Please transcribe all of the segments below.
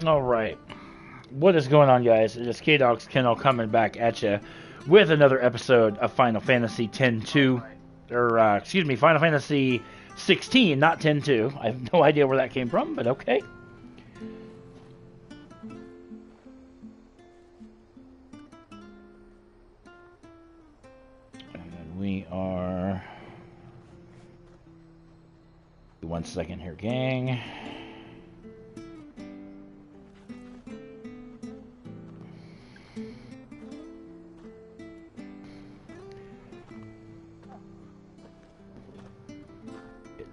Alright. What is going on, guys? It is K-Dog's Kennel coming back at you with another episode of Final Fantasy X-2. Or, excuse me, Final Fantasy 16, not 10-2. I have no idea where that came from, but okay. And we are... 1 second here, gang.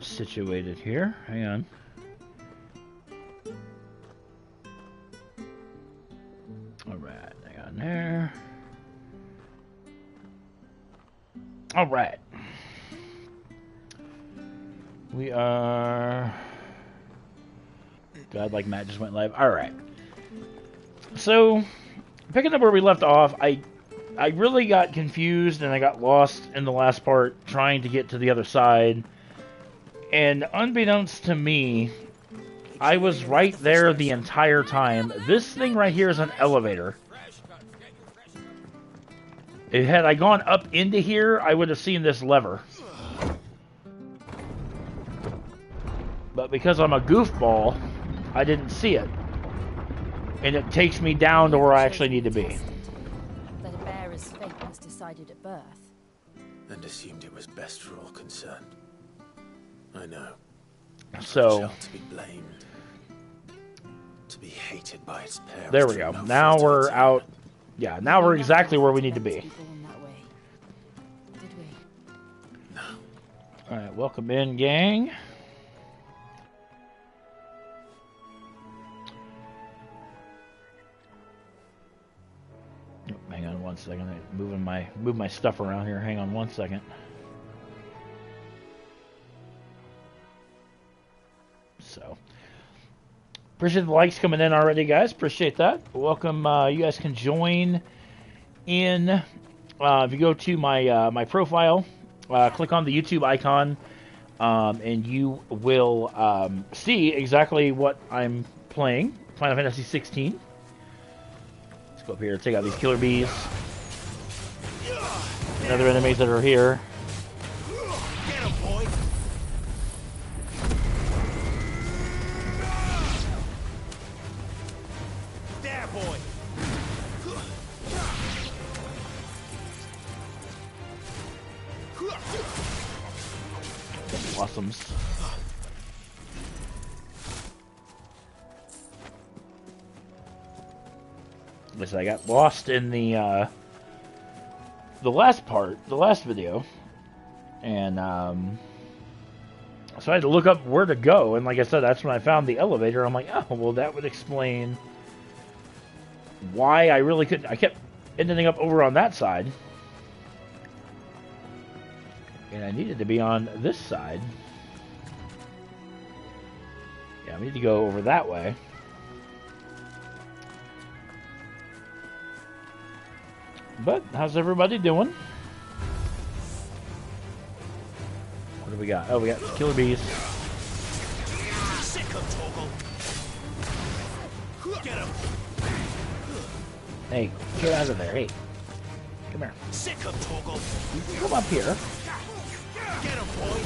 Situated here. Hang on. Alright, hang on there. Alright. We are... GawdLikeMatt just went live. Alright. So, picking up where we left off, I really got confused and I got lost in the last part trying to get to the other side. And unbeknownst to me, I was right there the entire time. This thing right here is an elevator. Had I gone up into here, I would have seen this lever. But because I'm a goofball, I didn't see it. And it takes me down to where I actually need to be. That a bearer's fate was decided at birth. And assumed it was best for all concerned. I know. So, to be blamed, to be hated by its parents. There we go. Now we're out. Yeah, now we're exactly where we need to be. No. All right, welcome in, gang. Oh, hang on 1 second. I'm moving my stuff around here. Hang on 1 second. So, appreciate the likes coming in already, guys. Appreciate that. Welcome. You guys can join in. If you go to my my profile, click on the YouTube icon, and you will see exactly what I'm playing. Final Fantasy 16. Let's go up here and take out these killer bees. And other enemies that are here. Blossoms. Listen, I got lost in the last part, the last video, and so I had to look up where to go. And like I said, that's when I found the elevator. I'm like, oh, well, that would explain why I really couldn't. I kept ending up over on that side. And I needed to be on this side. Yeah, I need to go over that way. But, how's everybody doing? What do we got? Oh, we got killer bees. Hey, get out of there. Hey, come here. Come up here. Get him, boy.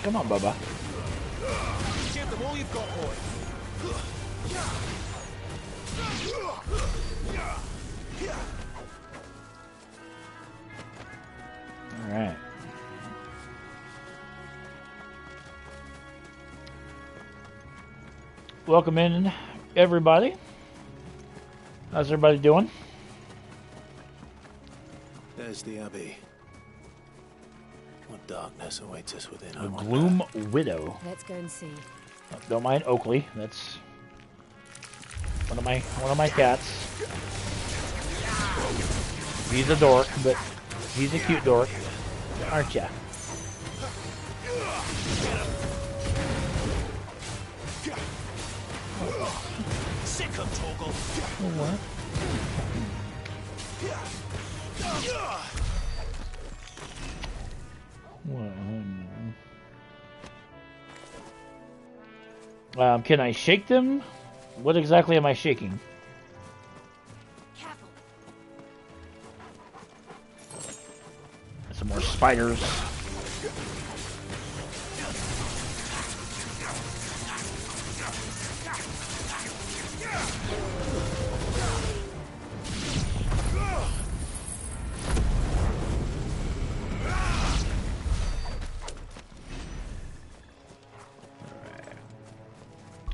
Come on, Bubba. Give them all you've got, boy. All right. Welcome in, everybody. How's everybody doing? There's the Abbey. What darkness awaits us within? A Gloom Widow. Let's go and see. Oh, don't mind Oakley. That's one of my cats. He's a dork, but he's a cute dork, aren't ya? What? Well, Can I shake them? What exactly am I shaking? Careful. Some more spiders.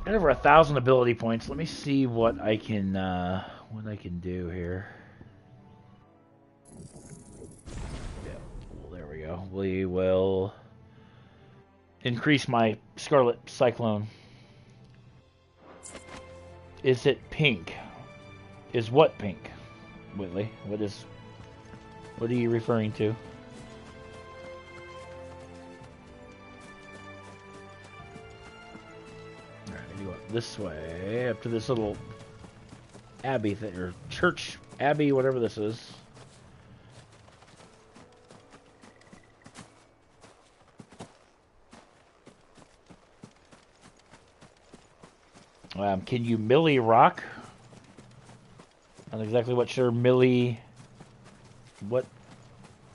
Got over 1,000 ability points. Let me see what I can do here. Yeah, well, there we go. We will increase my Scarlet Cyclone. Is it pink? Is what pink? Whitley, what are you referring to? This way, up to this little abbey thing, or church abbey, whatever this is. Can you Millie rock? Not exactly what sure Millie, what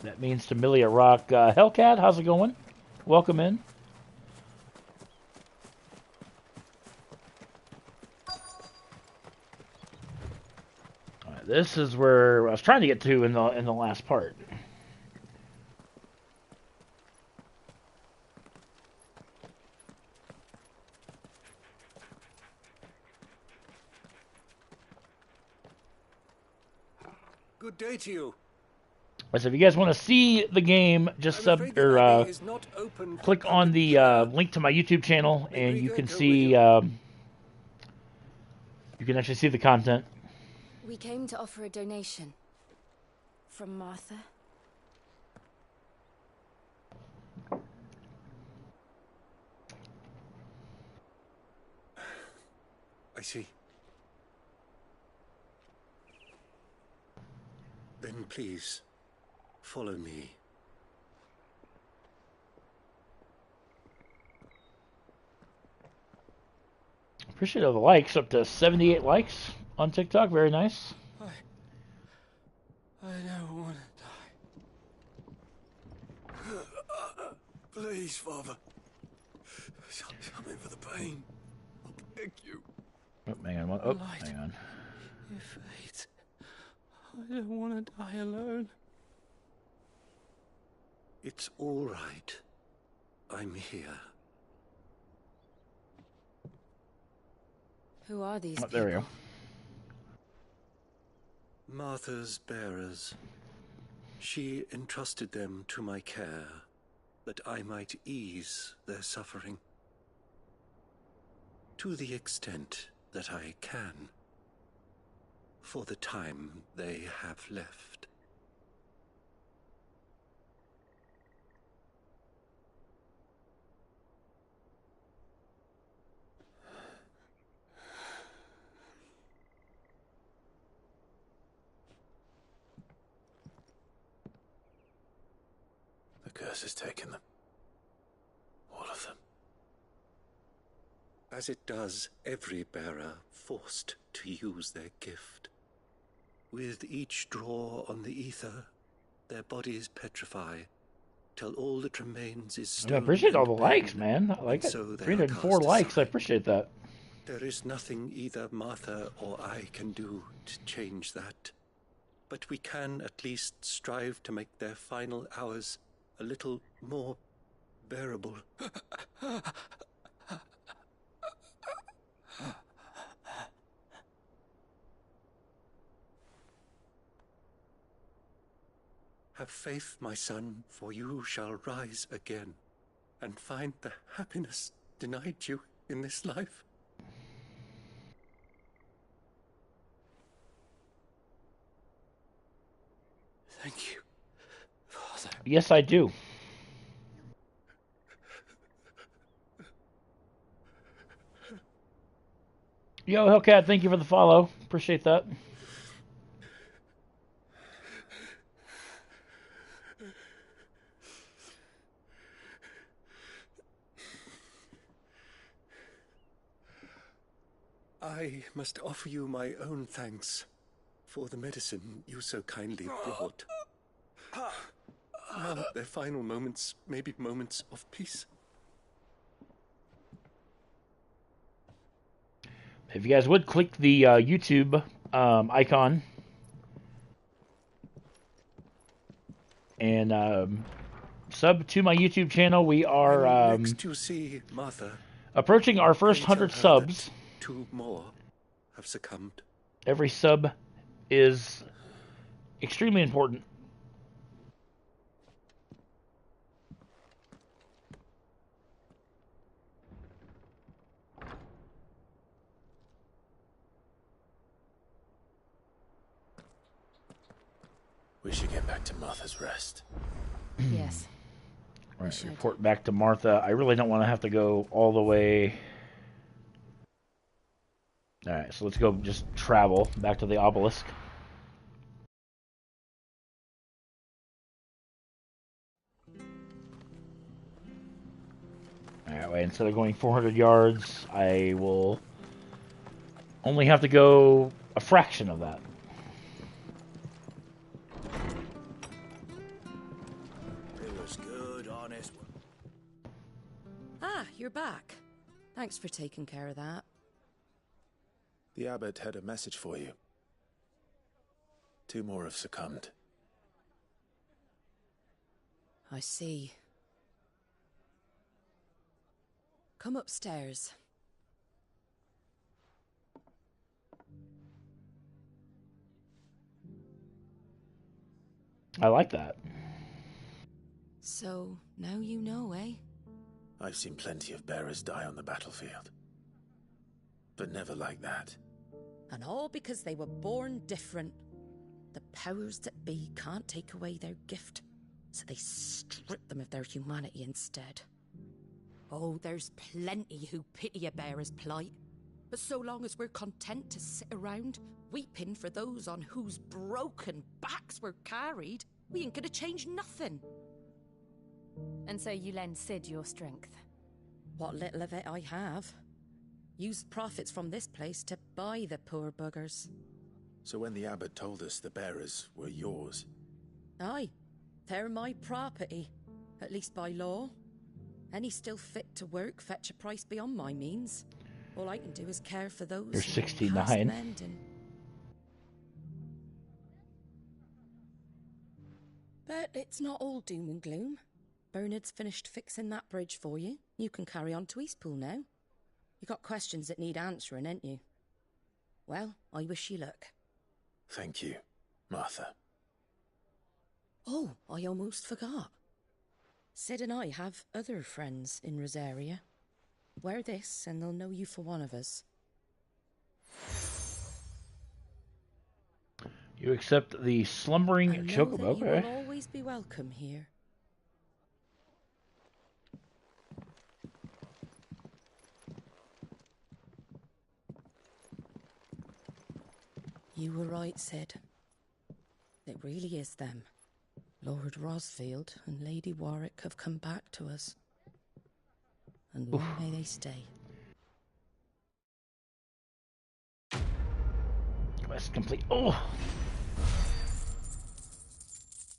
that means to Millie a rock. Hellcat, how's it going? Welcome in. This is where I was trying to get to in the last part. Good day to you. So if you guys want to see the game, just click on the link to my YouTube channel, and you can see you can actually see the content. We came to offer a donation. From Martha. I see. Then please, follow me. Appreciate all the likes, up to 78 likes on TikTok. Very nice. I don't want to die. Please, Father. Something for the pain. I beg you. Oh, hang on. Oh, hang on. Your fate. I don't want to die alone. It's all right. I'm here. Who are these people? There we go. Martha's bearers. She entrusted them to my care, that I might ease their suffering. To the extent that I can, for the time they have left. The curse has taken them. All of them. As it does every bearer forced to use their gift. With each draw on the ether, their bodies petrify, till all that remains is stone. I appreciate all the and likes, pain, man. I like it. so they are 304 cast likes. I aside. appreciate that. There is nothing either Martha or I can do to change that. But we can at least strive to make their final hours a little more bearable. Have faith, my son, for you shall rise again and find the happiness denied you in this life. Thank you, Father. Yes, I do. Yo, Hellcat, thank you for the follow. Appreciate that. I must offer you my own thanks for the medicine you so kindly brought. Now, their final moments may be moments of peace. If you guys would click the YouTube icon and sub to my YouTube channel, we are Next you see Martha, approaching our first pray tell 100 her subs. that 2 more have succumbed. Every sub is extremely important. We should get back to Martha's Rest. Yes. All right, report back to Martha. I really don't want to have to go all the way. All right, so let's go just travel back to the obelisk. That way, instead of going 400 yards, I will only have to go a fraction of that. It was good, honest work. Ah, you're back. Thanks for taking care of that. The abbot had a message for you. 2 more have succumbed. I see. Come upstairs. I like that. So, now you know, eh? I've seen plenty of bearers die on the battlefield. But never like that. And all because they were born different. The powers that be can't take away their gift, so they strip them of their humanity instead. Oh, there's plenty who pity a bearer's plight. But so long as we're content to sit around, weeping for those on whose broken backs we're carried, we ain't gonna change nothing. And so you lend Sid your strength. What little of it I have. Used profits from this place to buy the poor buggers. So when the abbot told us the bearers were yours... Aye, they're my property, at least by law. Any still fit to work fetch a price beyond my means. All I can do is care for those You're who 69. past mending. But it's not all doom and gloom. Bernard's finished fixing that bridge for you. You can carry on to Eastpool now. You got questions that need answering, ain't you? Well, I wish you luck. Thank you, Martha. Oh, I almost forgot. Sid and I have other friends in Rosaria. Wear this and they'll know you for one of us. You accept the slumbering And know chocobo. that you Okay. will always be welcome here. You were right, Sid. It really is them. Lord Rosfield and Lady Warwick have come back to us. And long may they stay. Quest complete. Oh!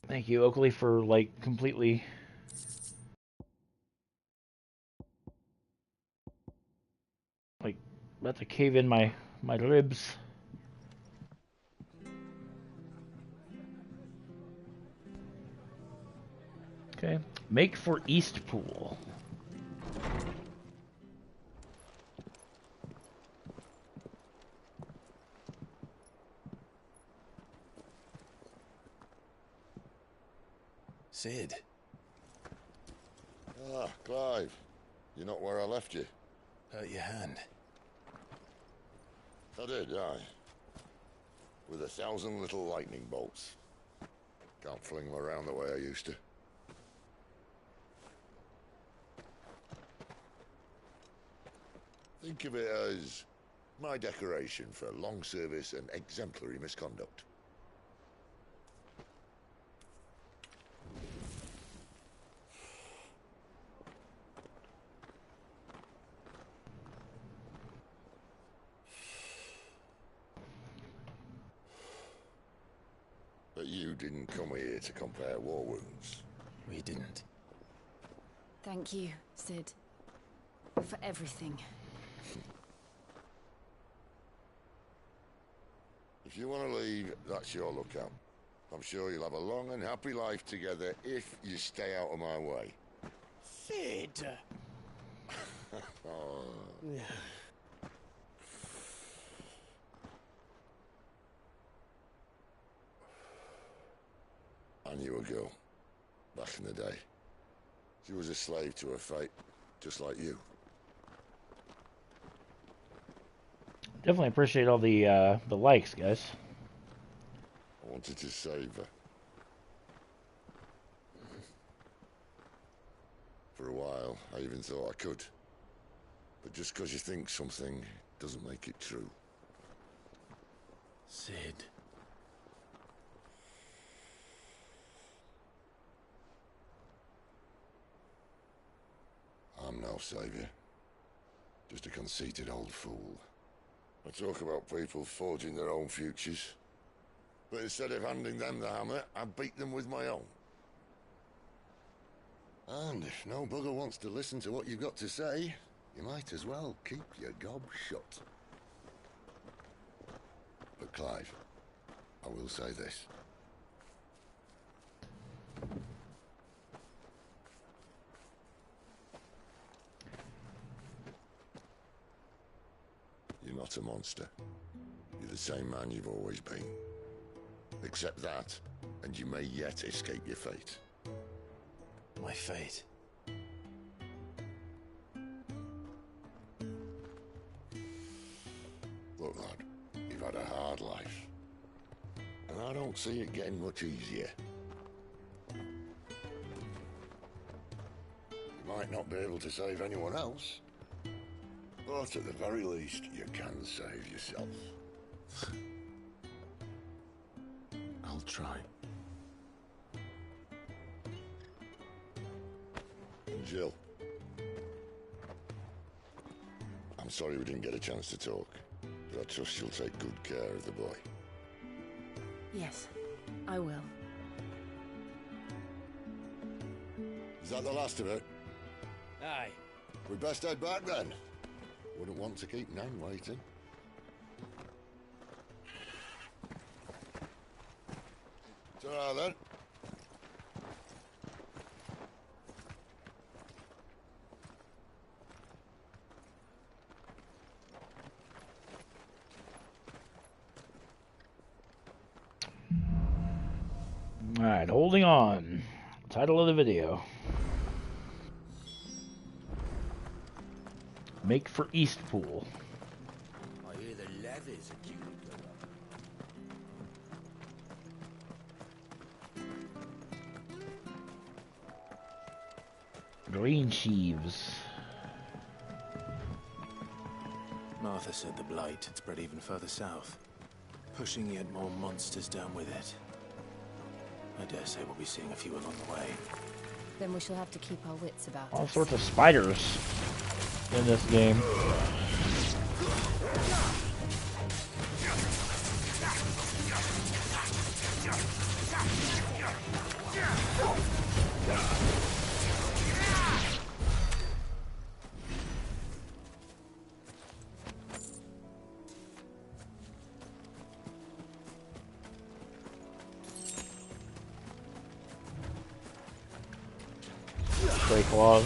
Thank you, Oakley, for, like, completely... like, about to cave in my ribs. Okay. Make for Eastpool. Sid. Ah, Clive. You're not where I left you. Hurt your hand. I did, aye. With 1,000 little lightning bolts. Can't fling them around the way I used to. Think of it as my decoration for long service and exemplary misconduct. you didn't come here to compare war wounds. We didn't. Thank you, Sid, for everything. If you want to leave, that's your lookout. I'm sure you'll have a long and happy life together if you stay out of my way. Sid! Oh. I knew a girl, back in the day. She was a slave to her fate, just like you. Definitely appreciate all the likes, guys. I wanted to save her. For a while, I even thought I could. But just because you think something doesn't make it true. Sid. I'm no savior. Just a conceited old fool. I talk about people forging their own futures. But instead of handing them the hammer, I beat them with my own. And if no bugger wants to listen to what you've got to say, you might as well keep your gob shut. But Clive, I will say this. You're not a monster. You're the same man you've always been. Accept that, and you may yet escape your fate. My fate. Look, lad, you've had a hard life. And I don't see it getting much easier. You might not be able to save anyone else, but at the very least, you can save yourself. I'll try. Jill. I'm sorry we didn't get a chance to talk, but I trust you'll take good care of the boy. Yes, I will. Is that the last of it? Aye. We best head back then. Wouldn't want to keep Nan waiting. Ta-ra then. Alright, holding on. Title of the video. Make for Eastpool. I hear the levies are due to go up. Green Sheaves. Martha said the blight had spread even further south, pushing yet more monsters down with it. I dare say we'll be seeing a few along the way. Then we shall have to keep our wits about All us. sorts of spiders in this game. Stray claws.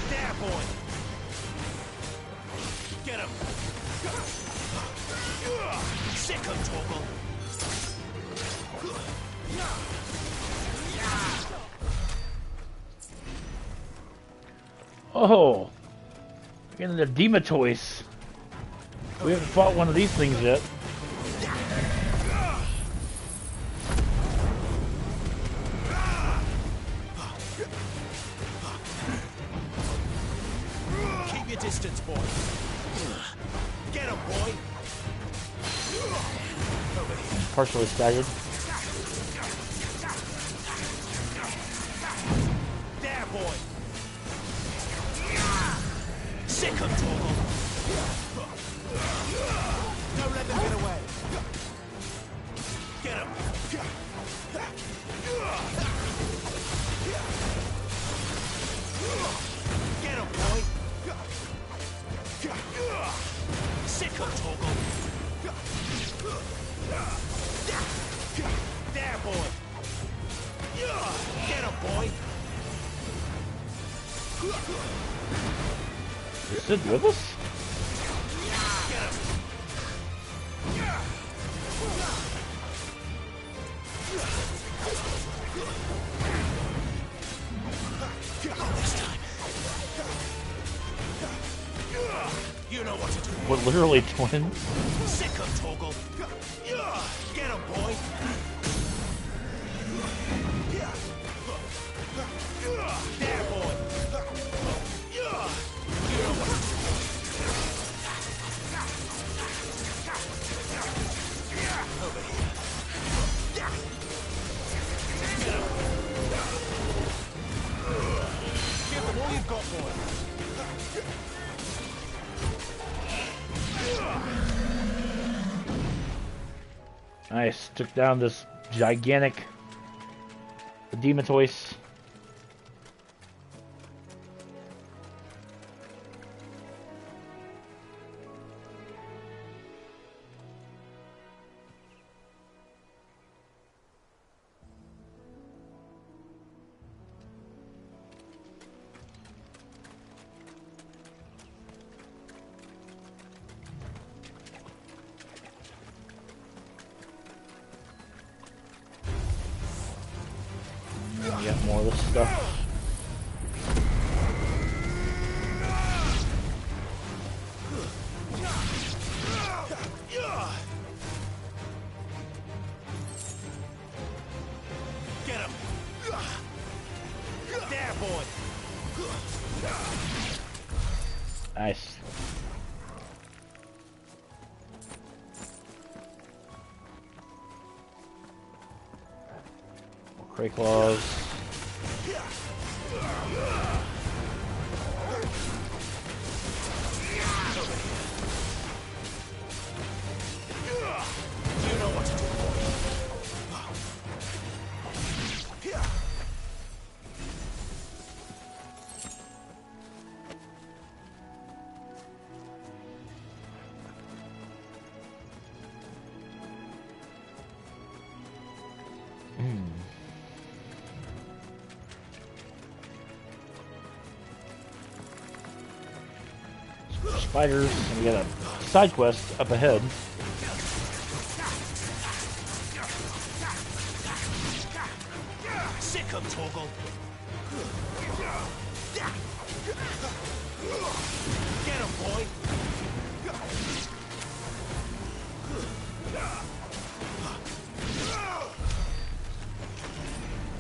There, boy! Get him! Sick of Torgal! Oh! Getting the Dematoids. We haven't fought one of these things yet. Keep your distance, boy! Get him, boy! Over here. Partially staggered. There, boy! Sick of Torgal! Don't let them get away! There, boy. Get him, boy. Is Sid with us? You know what to do. We're literally twins. Sick of Toggle. Get him, boy. There, boy. You know what to do. Over here. Get him. Give them all you've got, boy. Nice. Took down this gigantic Dematoise. Got more of this stuff. Get him. There, boy. Nice. More Cray Claws. You know what to do. Spiders, and we got a side quest up ahead. Sick of Toggle. Get him, boy.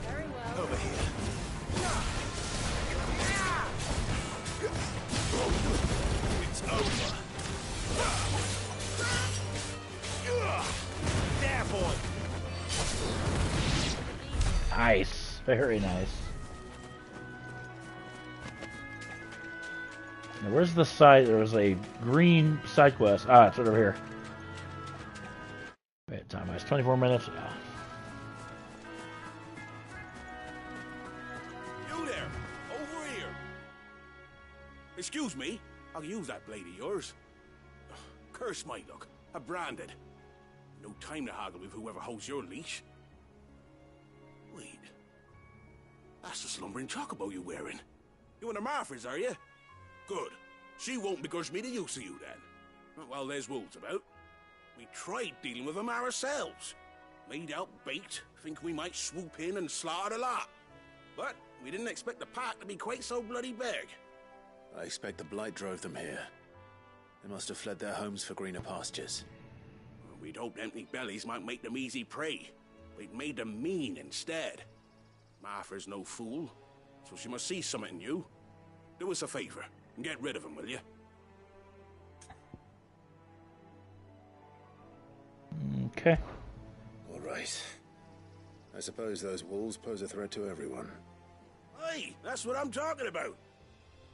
Very well. Over here. It's over. There, boy. Nice. Very nice. Now, where's the side? There was a green side quest. Ah, it's right over here. Wait, time is 24 minutes. Ah. You there, over here. Excuse me, I'll use that blade of yours. Curse my luck, I'm branded. No time to haggle with whoever holds your leash. Wait, that's the slumbering chocobo you're wearing. You and the Marthas, are you? Good. She won't begrudge me the use of you then. Well, there's wolves about. We tried dealing with them ourselves. Laid out bait, think we might swoop in and slaughter the lot. But we didn't expect the pack to be quite so bloody big. I expect the blight drove them here. They must have fled their homes for greener pastures. We'd hoped empty bellies might make them easy prey. We'd made them mean instead. Martha's no fool, so she must see something in you. Do us a favor and get rid of them, will you? Okay. All right. I suppose those wolves pose a threat to everyone. Hey, that's what I'm talking about.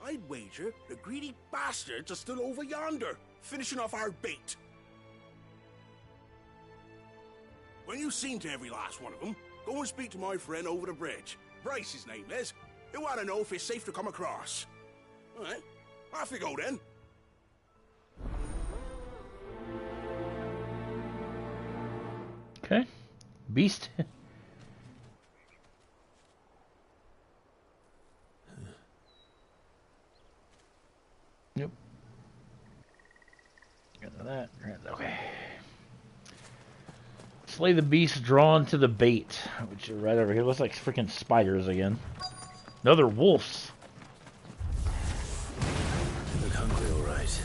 I'd wager the greedy bastards are still over yonder, finishing off our bait. When you've seen to every last one of them, go and speak to my friend over the bridge. Bryce, his name is. He'll want to know if it's safe to come across. All right, off you go then. Okay. Beast. Yep. Got that. Okay. Slay the beast drawn to the bait, which is right over here. Looks like freaking spiders again. No, they're wolves. Look hungry, all right.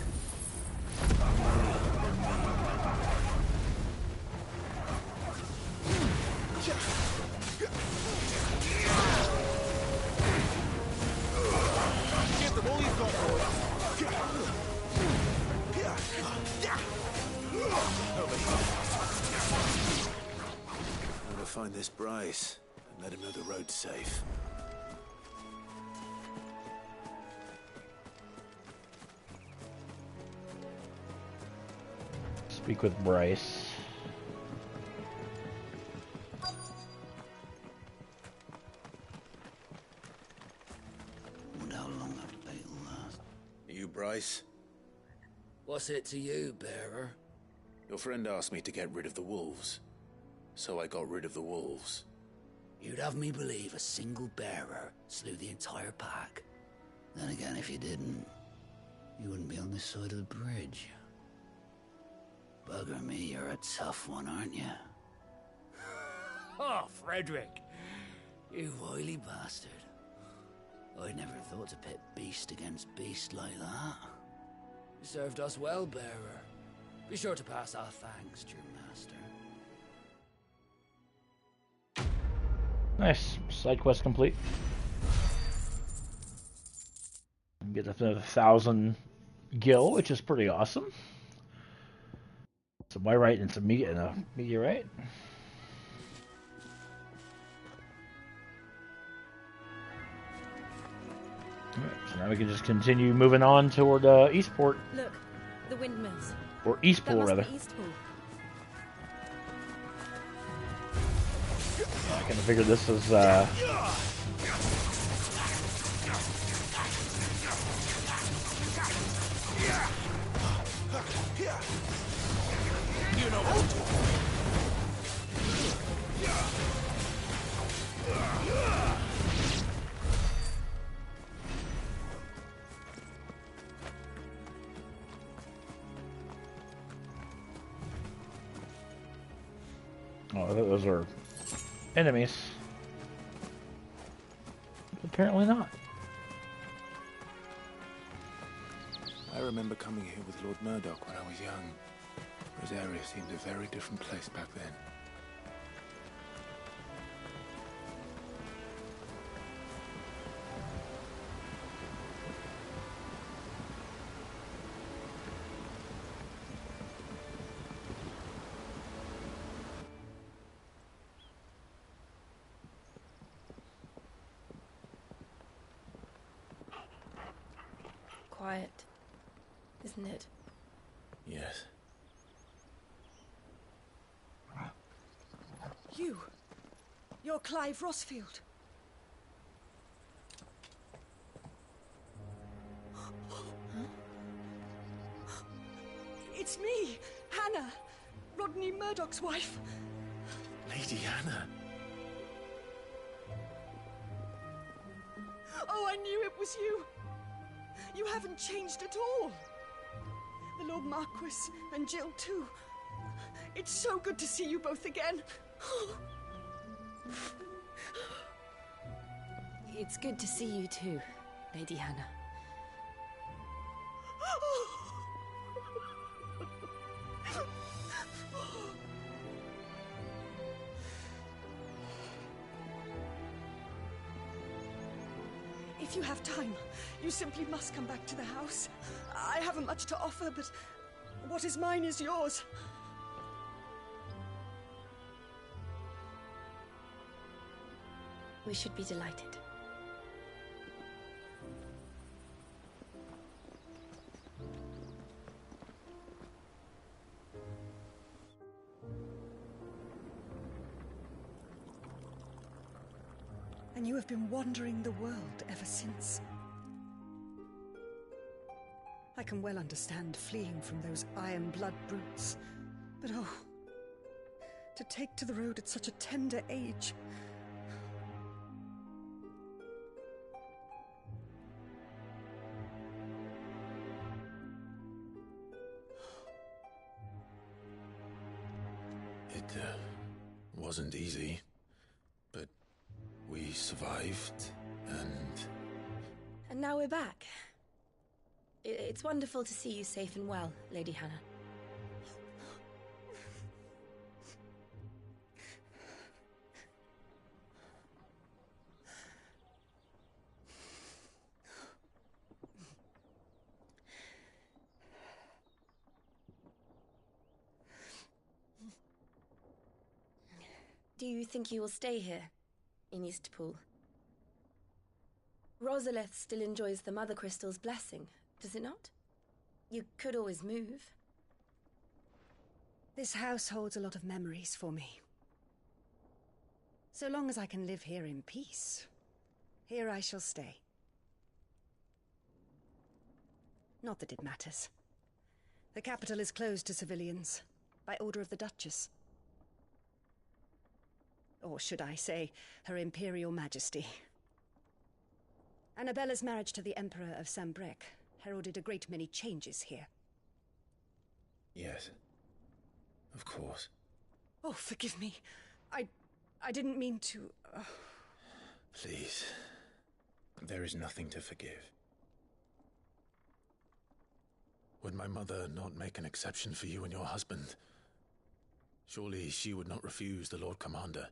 Give them all you've got, boy. I'm gonna find this Bryce and let him know the road's safe. Speak with Bryce. Wonder how long that bait will last. You, Bryce? What's it to you, bearer? Your friend asked me to get rid of the wolves, so I got rid of the wolves. You'd have me believe a single bearer slew the entire pack. Then again, if you didn't, you wouldn't be on this side of the bridge. Bugger me, you're a tough one, aren't you? Oh, Frederick! You wily bastard. I'd never thought to pit beast against beast like that. You served us well, bearer. Be sure to pass our thanks to your master. Nice. Side quest complete. Get another 1,000 gil, which is pretty awesome. It's a Wyrite and it's a meteorite. Alright, so now we can just continue moving on toward Eastport. Look, the windmills. Or Eastpool, rather. Eastpool. I kind of figured this is, You know what to do. Oh, I thought those were enemies. Apparently not. I remember coming here with Lord Murdoch when I was young. Rosaria seemed a very different place back then. Quiet, isn't it? Yes. You're Clive Rossfield. It's me, Hannah, Rodney Murdoch's wife. Lady Hannah. Oh, I knew it was you. You haven't changed at all. The Lord Marquis and Jill too. It's so good to see you both again. It's good to see you too, Lady Hannah. If you have time, you simply must come back to the house. I haven't much to offer, but what is mine is yours. We should be delighted. And you have been wandering the world ever since. I can well understand fleeing from those iron blood brutes, but oh, to take to the road at such a tender age. It wasn't easy, but we survived, and... And now we're back. It's wonderful to see you safe and well, Lady Hannah. Do you think you will stay here, in Eastpool? Rosalith still enjoys the Mother Crystal's blessing, does it not? You could always move. This house holds a lot of memories for me. So long as I can live here in peace, here I shall stay. Not that it matters. The capital is closed to civilians, by order of the Duchess. Or should I say, Her Imperial Majesty. Annabella's marriage to the Emperor of Sambrec heralded a great many changes here. Yes. Of course. Oh, forgive me. I didn't mean to... Please. There is nothing to forgive. Would my mother not make an exception for you and your husband? Surely she would not refuse the Lord Commander.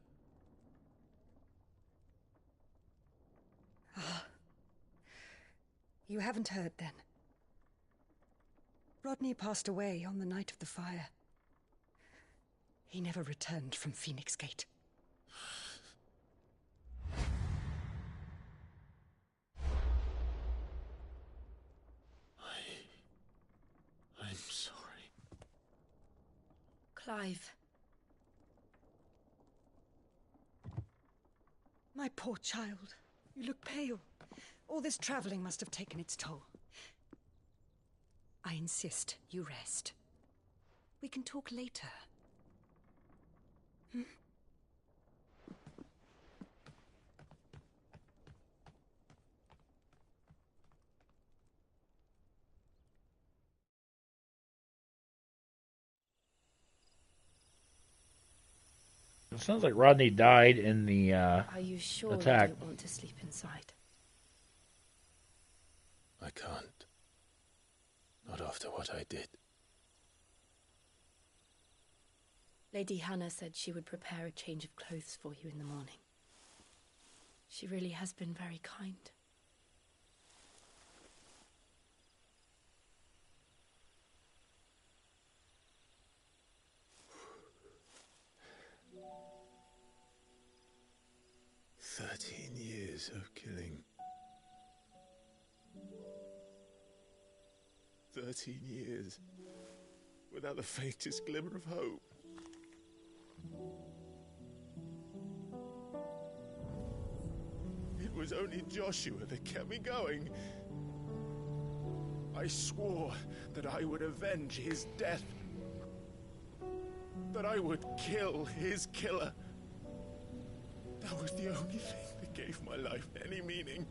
You haven't heard, then. Rodney passed away on the night of the fire. He never returned from Phoenix Gate. I'm sorry. Clive. My poor child. You look pale. All this traveling must have taken its toll. I insist you rest. We can talk later. Hmm? It sounds like Rodney died in the Are you sure attack. You don't want to sleep inside? I can't. Not after what I did. Lady Hannah said she would prepare a change of clothes for you in the morning. She really has been very kind. Years of killing. 13 years without the faintest glimmer of hope. It was only Joshua that kept me going. I swore that I would avenge his death. That I would kill his killer. That was the only thing that gave my life any meaning.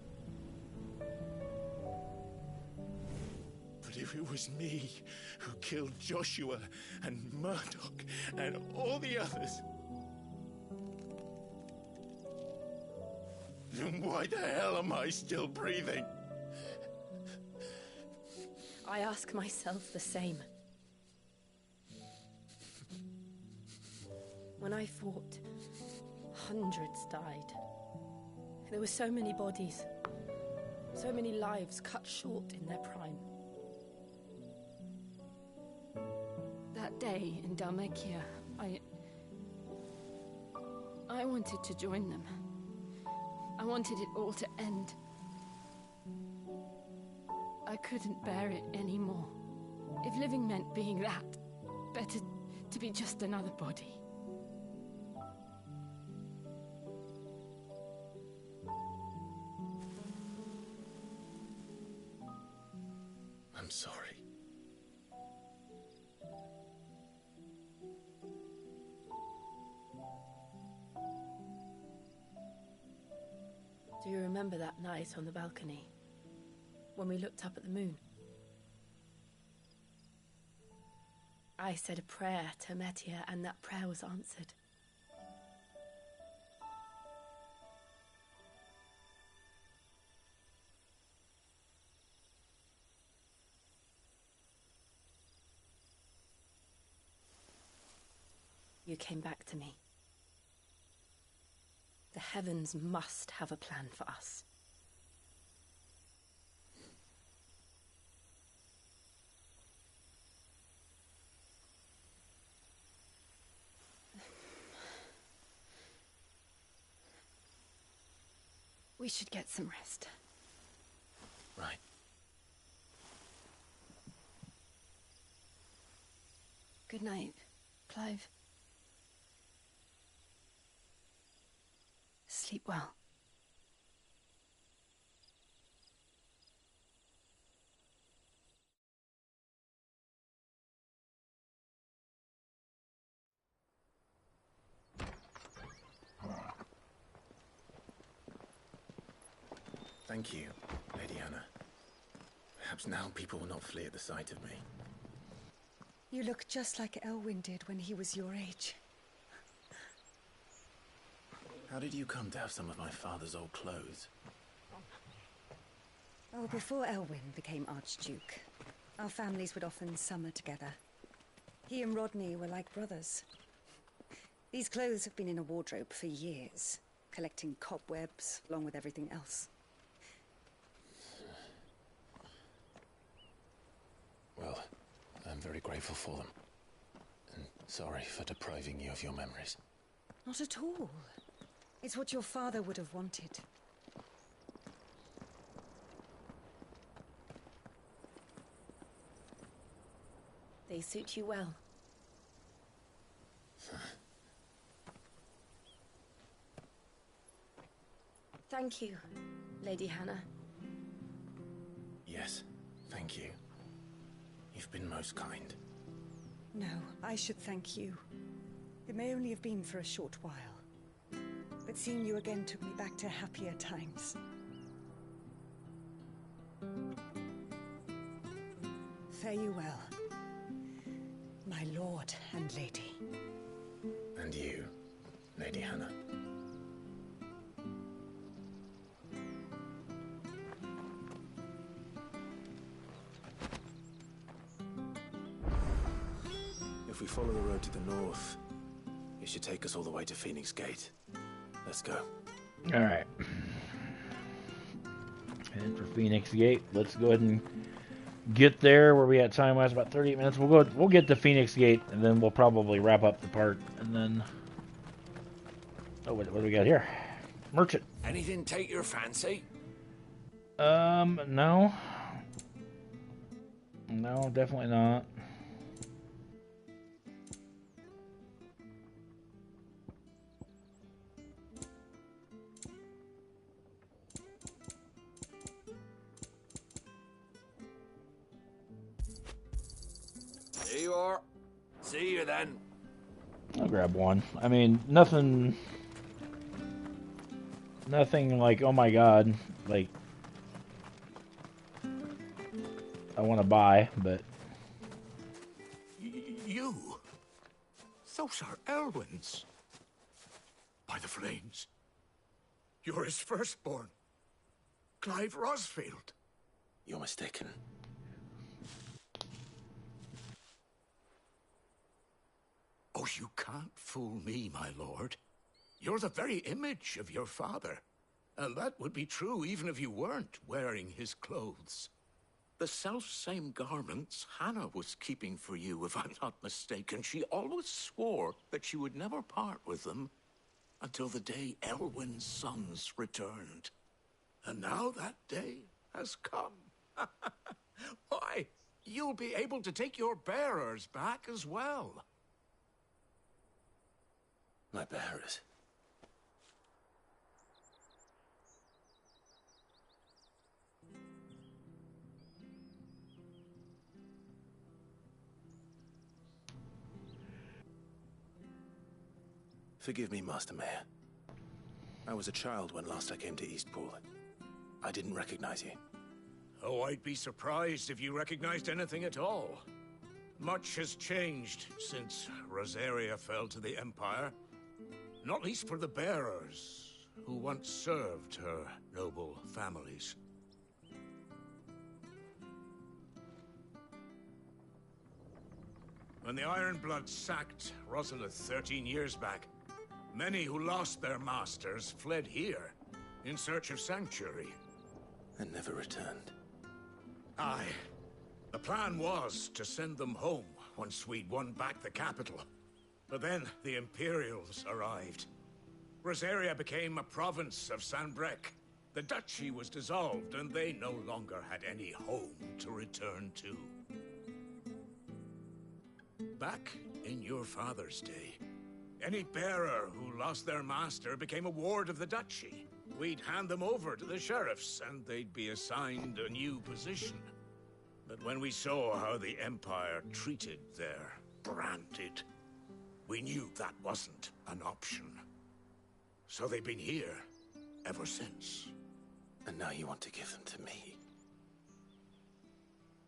But if it was me who killed Joshua and Murdoch and all the others, then why the hell am I still breathing? I ask myself the same. When I fought, hundreds died. There were so many bodies, so many lives cut short in their prime. That day in Dhalmekia, I wanted to join them. I wanted it all to end. I couldn't bear it anymore. If living meant being that, better to be just another body. I'm sorry. Do you remember that night on the balcony, when we looked up at the moon? I said a prayer to Metia, and that prayer was answered. You came back to me. The heavens must have a plan for us. We should get some rest. Right. Good night, Clive. Sleep well. Thank you, Lady Hannah. Perhaps now people will not flee at the sight of me. You look just like Elwyn did when he was your age. How did you come to have some of my father's old clothes? Oh, before Elwyn became Archduke, our families would often summer together. He and Rodney were like brothers. These clothes have been in a wardrobe for years, collecting cobwebs along with everything else. Well, I'm very grateful for them. And sorry for depriving you of your memories. Not at all. It's what your father would have wanted. They suit you well. Thank you, Lady Hannah. Yes, thank you. You've been most kind. No, I should thank you. It may only have been for a short while, but seeing you again took me back to happier times. Fare you well, my lord and lady. And you, Lady Hannah. If we follow the road to the north, it should take us all the way to Phoenix Gate. Let's go. All right. Heading for Phoenix Gate. Let's go ahead and get there. Where we at time-wise? About 38 minutes. We'll get to Phoenix Gate, and then we'll probably wrap up the part, and then... Oh, what do we got here? Merchant. Anything take your fancy? No. No, definitely not. There you are. See you then. I'll grab one. I mean, nothing like, oh my god, like, I want to buy, but... You? Those are Elwyn's. By the flames. You're his firstborn. Clive Rosfield. You're mistaken. Oh, you can't fool me, my lord. You're the very image of your father. And that would be true even if you weren't wearing his clothes. The self-same garments Hannah was keeping for you, if I'm not mistaken. She always swore that she would never part with them until the day Elwyn's sons returned. And now that day has come. Why, you'll be able to take your bearers back as well. My bearers. Forgive me, Master Mayor. I was a child when last I came to Eastpool. I didn't recognize you. Oh, I'd be surprised if you recognized anything at all. Much has changed since Rosaria fell to the Empire. Not least for the bearers, who once served her noble families. When the Ironbloods sacked Rosalith 13 years back, many who lost their masters fled here in search of sanctuary. And never returned. Aye. The plan was to send them home once we'd won back the capital. But then the Imperials arrived. Rosaria became a province of Sanbreque. The duchy was dissolved, and they no longer had any home to return to. Back in your father's day, any bearer who lost their master became a ward of the duchy. We'd hand them over to the sheriffs, and they'd be assigned a new position. But when we saw how the Empire treated their branded, we knew that wasn't an option. So they've been here ever since. And now you want to give them to me?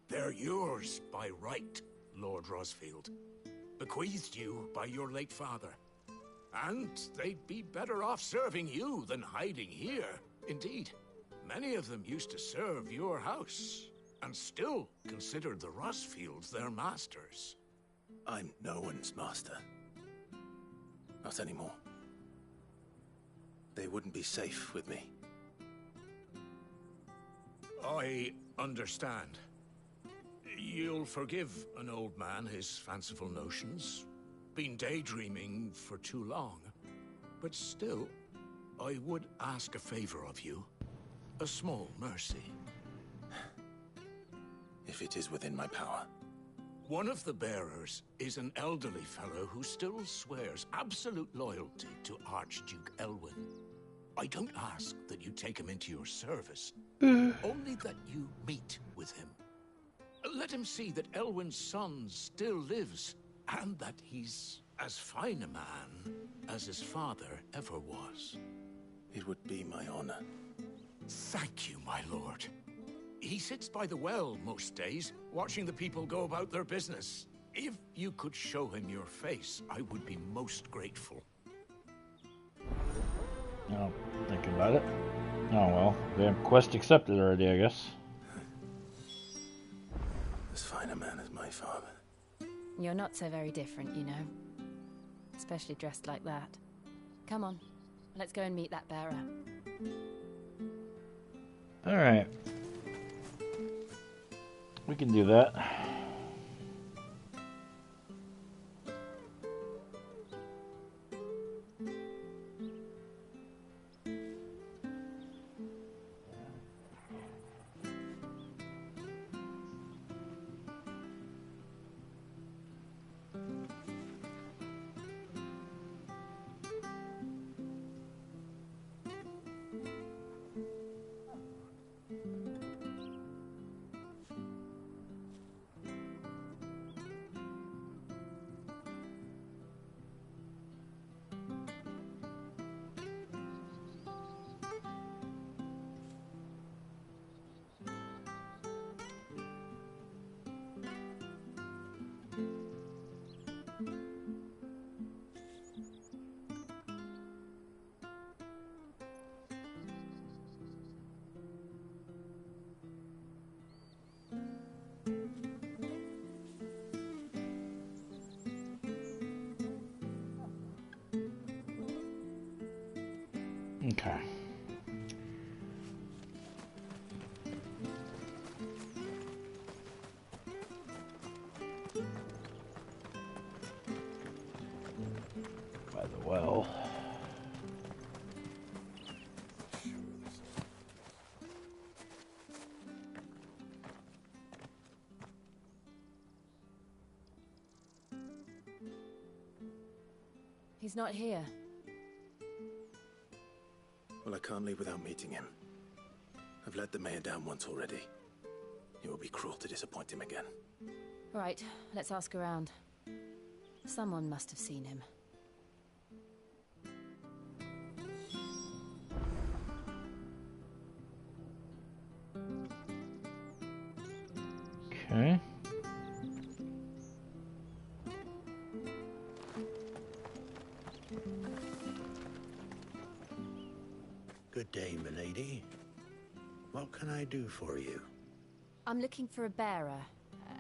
They're yours by right, Lord Rosfield. Bequeathed you by your late father. And they'd be better off serving you than hiding here. Indeed, many of them used to serve your house, and still considered the Rosfields their masters. I'm no one's master. Not anymore. They wouldn't be safe with me. I understand. You'll forgive an old man his fanciful notions. Been daydreaming for too long. But still, I would ask a favor of you. A small mercy. If it is within my power. One of the bearers is an elderly fellow who still swears absolute loyalty to Archduke Elwyn. I don't ask that you take him into your service, only that you meet with him. Let him see that Elwyn's son still lives, and that he's as fine a man as his father ever was. It would be my honor. Thank you, my lord. He sits by the well most days, watching the people go about their business. If you could show him your face, I would be most grateful. I'll think about it. Oh well, quest accepted already, I guess. As fine a man as my father. You're not so very different, you know. Especially dressed like that. Come on, let's go and meet that bearer. Alright. We can do that. Okay. By the well. He's not here. Well, I can't leave without meeting him. I've let the mayor down once already. It would be cruel to disappoint him again. Right, let's ask around. Someone must have seen him. Okay. Good day, milady. What can I do for you? I'm looking for a bearer,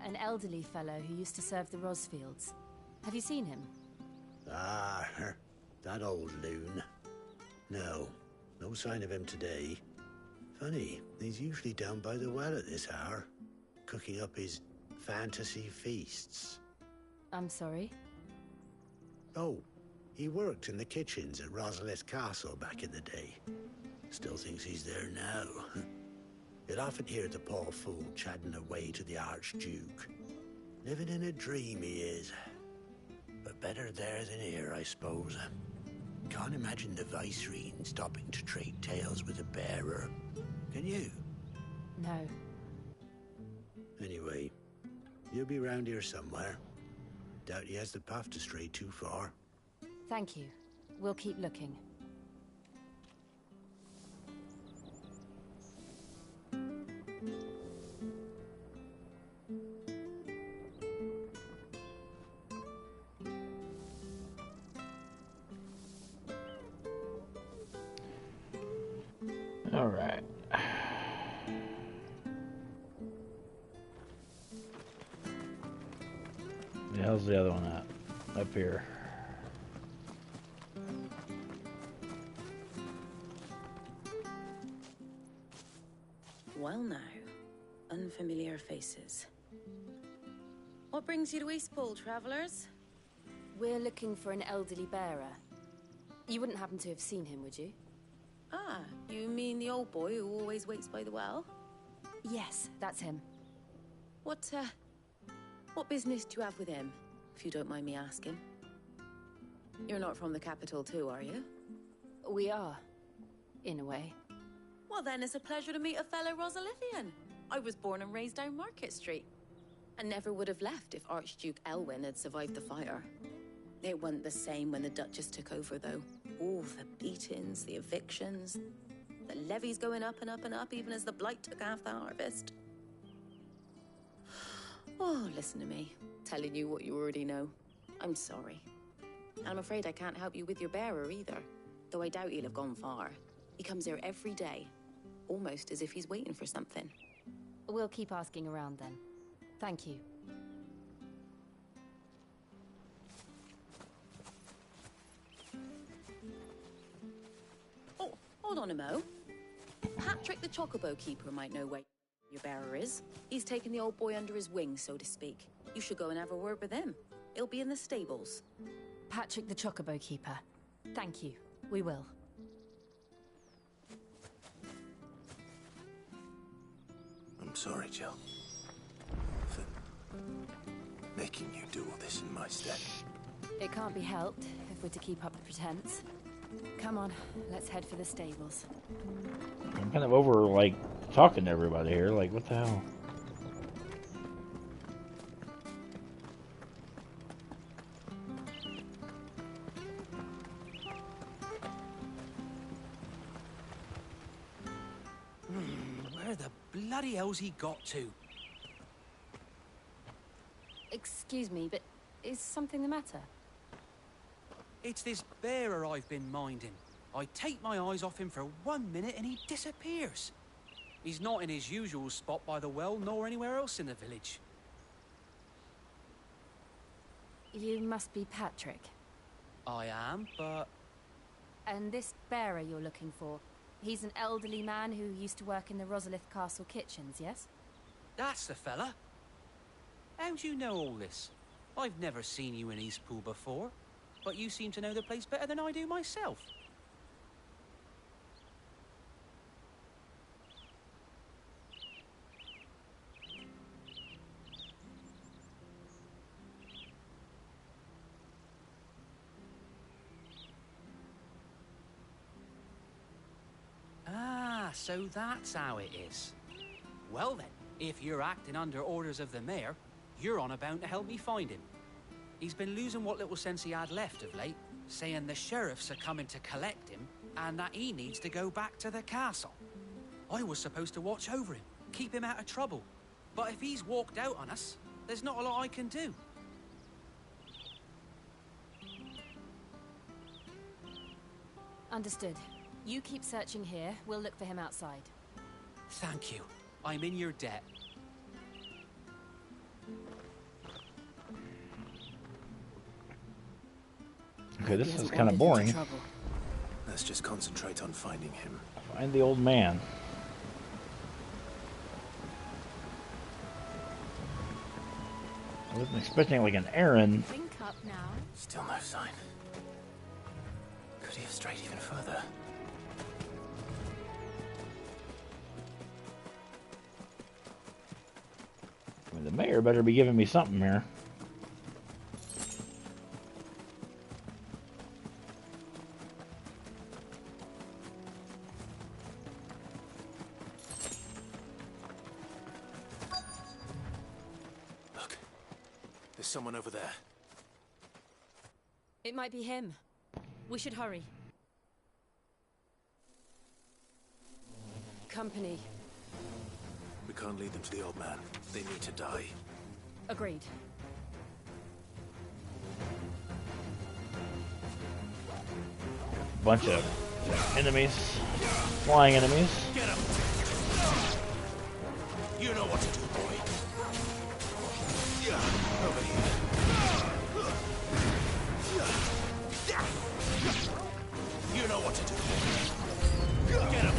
an elderly fellow who used to serve the Rosfields. Have you seen him? Ah, that old loon. No sign of him today. Funny, he's usually down by the well at this hour, cooking up his fantasy feasts. I'm sorry? Oh, he worked in the kitchens at Rosalith Castle back in the day. Still thinks he's there now. You'll often hear the poor fool chatting away to the Archduke. Living in a dream he is. But better there than here, I suppose. Can't imagine the Vicereine stopping to trade tales with a bearer. Can you? No. Anyway, you'll be round here somewhere. Doubt he has the path to stray too far. Thank you. We'll keep looking. All right. The hell's the other one at? Up here. Well now, unfamiliar faces. What brings you to Eastpool, travellers? We're looking for an elderly bearer. You wouldn't happen to have seen him, would you? Ah, you mean the old boy who always waits by the well? Yes, that's him. What business do you have with him, if you don't mind me asking? You're not from the capital too, are you? We are, in a way. Well then, it's a pleasure to meet a fellow Rosalithian. I was born and raised down Market Street. And never would have left if Archduke Elwyn had survived the fire. It wasn't the same when the Duchess took over, though. All the beatings, the evictions, the levies going up and up and up, even as the blight took half the harvest. Oh, listen to me, telling you what you already know. I'm sorry. And I'm afraid I can't help you with your bearer either, though I doubt he'll have gone far. He comes here every day, almost as if he's waiting for something. We'll keep asking around then. Thank you. Oh, hold on a mo. Patrick the Chocobo Keeper might know where your bearer is. He's taken the old boy under his wing, so to speak. You should go and have a word with him. He'll be in the stables. Patrick the Chocobo Keeper. Thank you. We will. I'm sorry, Jill. For making you do all this in my stead. It can't be helped if we're to keep up the pretense. Come on, let's head for the stables. I'm kind of over, like, talking to everybody here. Like, what the hell? Where the bloody hell's he got to? Excuse me, but is something the matter? It's this bearer I've been minding. I take my eyes off him for 1 minute and he disappears. He's not in his usual spot by the well, nor anywhere else in the village. You must be Patrick. I am, but... And this bearer you're looking for, he's an elderly man who used to work in the Rosalith Castle kitchens, yes? That's the fella. How'd you know all this? I've never seen you in Eastpool before, but you seem to know the place better than I do myself. Ah, so that's how it is. Well then, if you're acting under orders of the mayor, you're on about to help me find him. He's been losing what little sense he had left of late, saying the sheriffs are coming to collect him and that he needs to go back to the castle. I was supposed to watch over him, keep him out of trouble. But if he's walked out on us, there's not a lot I can do. Understood. You keep searching here. We'll look for him outside. Thank you. I'm in your debt. Okay, this is kind of boring. Let's just concentrate on finding him. Find the old man. I wasn't expecting like an errand. Think up now. Still no sign. Could he have strayed even further? I mean, the mayor better be giving me something here. Look, there's someone over there. It might be him. We should hurry. Company. We can't lead them to the old man. They need to die. Agreed. Bunch of enemies. Flying enemies. Get him! You know what to do, boy. Over here. You know what to do. Get him!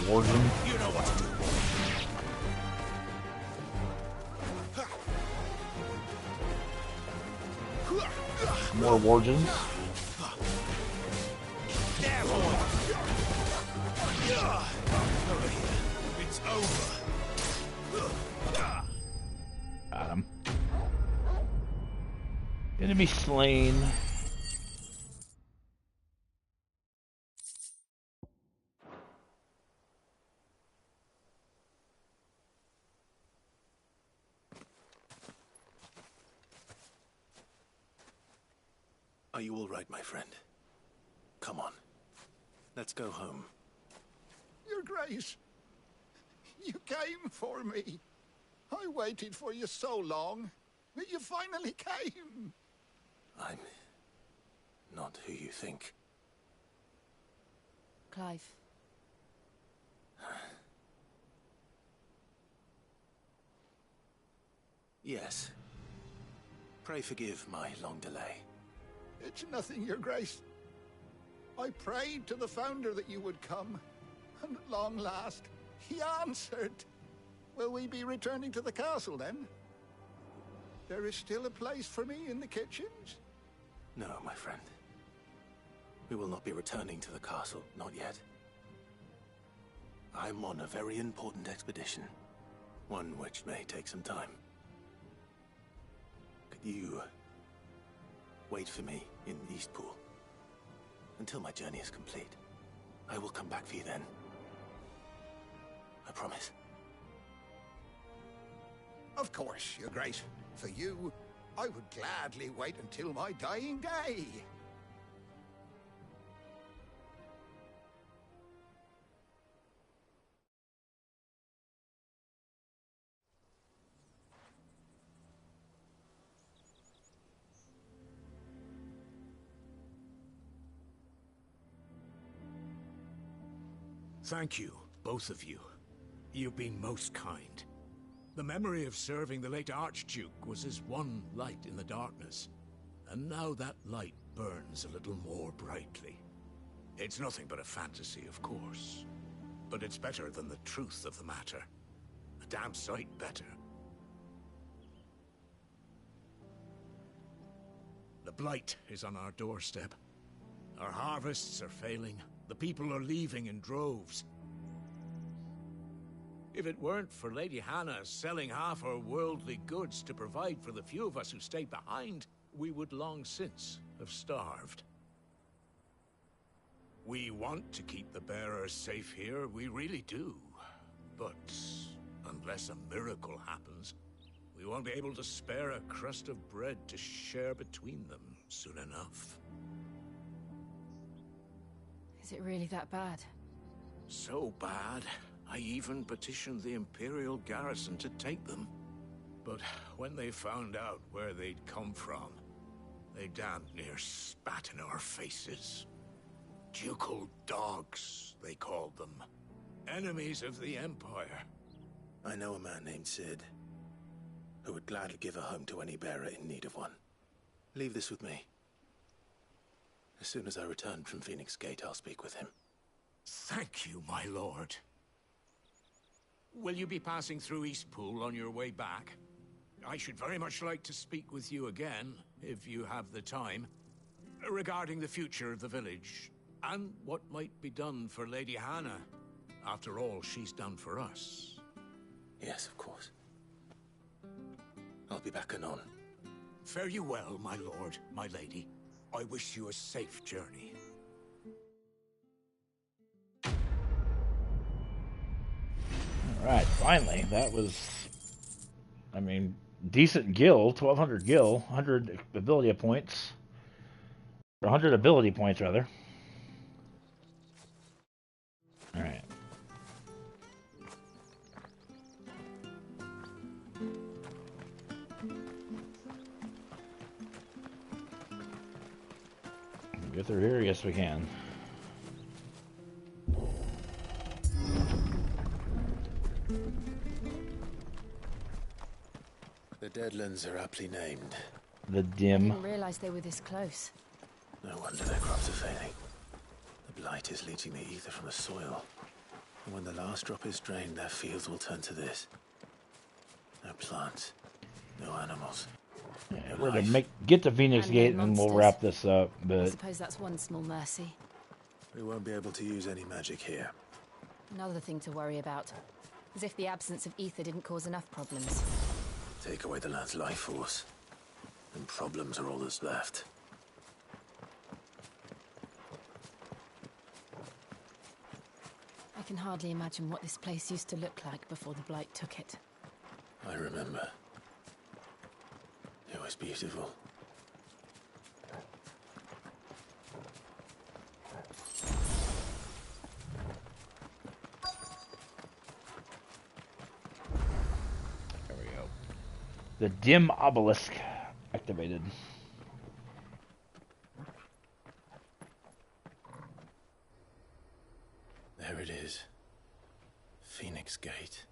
Warden. You know what to do. More Wargens. There, boy. Over here. It's over. Got him. Enemy slain. Are you all right, my friend? Come on. Let's go home. Your Grace, you came for me. I waited for you so long, but you finally came. I'm not who you think. Clive. Yes. Pray forgive my long delay. It's nothing, Your Grace. I prayed to the Founder that you would come, and at long last, he answered. Will we be returning to the castle, then? There is still a place for me in the kitchens? No, my friend. We will not be returning to the castle, not yet. I'm on a very important expedition, one which may take some time. Could you wait for me in Eastpool until my journey is complete? I will come back for you then. I promise. Of course, Your Grace. For you, I would gladly wait until my dying day. Thank you, both of you. You've been most kind. The memory of serving the late Archduke was as one light in the darkness, and now that light burns a little more brightly. It's nothing but a fantasy, of course, but it's better than the truth of the matter. A damn sight better. The blight is on our doorstep. Our harvests are failing. The people are leaving in droves. If it weren't for Lady Hannah selling half her worldly goods to provide for the few of us who stayed behind, we would long since have starved. We want to keep the bearers safe here, we really do. But unless a miracle happens, we won't be able to spare a crust of bread to share between them soon enough. Is it really that bad? So bad, I even petitioned the Imperial garrison to take them. But when they found out where they'd come from, they damn near spat in our faces. Ducal dogs, they called them. Enemies of the Empire. I know a man named Sid, who would gladly give a home to any bearer in need of one. Leave this with me. As soon as I return from Phoenix Gate, I'll speak with him. Thank you, my lord. Will you be passing through Eastpool on your way back? I should very much like to speak with you again, if you have the time, regarding the future of the village, and what might be done for Lady Hannah. After all, she's done for us. Yes, of course. I'll be back anon. Fare you well, my lord, my lady. I wish you a safe journey. Alright, finally. That was, I mean, decent gil. 1,200 gil. 100 ability points. Or 100 ability points, rather. Alright. Get through here? Yes, we can. The Deadlands are aptly named. The Dim. I didn't realize they were this close. No wonder their crops are failing. The blight is leaching the ether from the soil. And when the last drop is drained, their fields will turn to this. No plants, no animals. Yeah, we're gonna get to Phoenix Gate and we'll wrap this up, I but suppose that's one small mercy. We won't be able to use any magic here. Another thing to worry about. As if the absence of ether didn't cause enough problems. Take away the land's life force, and problems are all that's left. I can hardly imagine what this place used to look like before the Blight took it. I remember. It was beautiful. there we go. The Dim Obelisk activated. There it is. Phoenix Gate.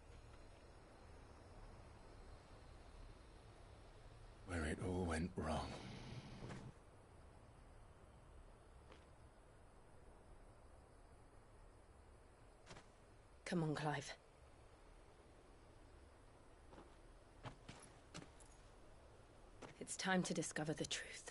Where it all went wrong. Come on, Clive. It's time to discover the truth.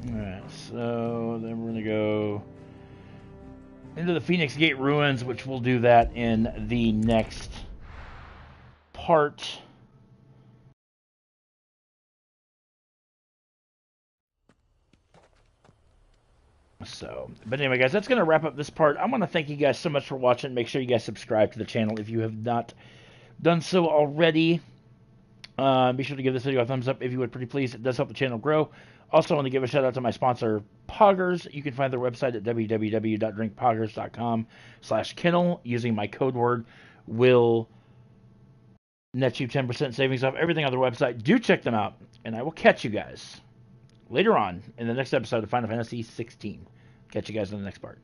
Alright, so then we're going to go into the Phoenix Gate ruins, which we'll do that in the next part. So, but anyway, guys, that's going to wrap up this part. I want to thank you guys so much for watching. Make sure you guys subscribe to the channel if you have not done so already. Be sure to give this video a thumbs up if you would, pretty please. It does help the channel grow. Also, I want to give a shout out to my sponsor, Poggers. You can find their website at www.drinkpoggers.com/Kennel. Using my code word will net you 10% savings off everything on their website. Do check them out, and I will catch you guys later on in the next episode of Final Fantasy XVI. Catch you guys in the next part.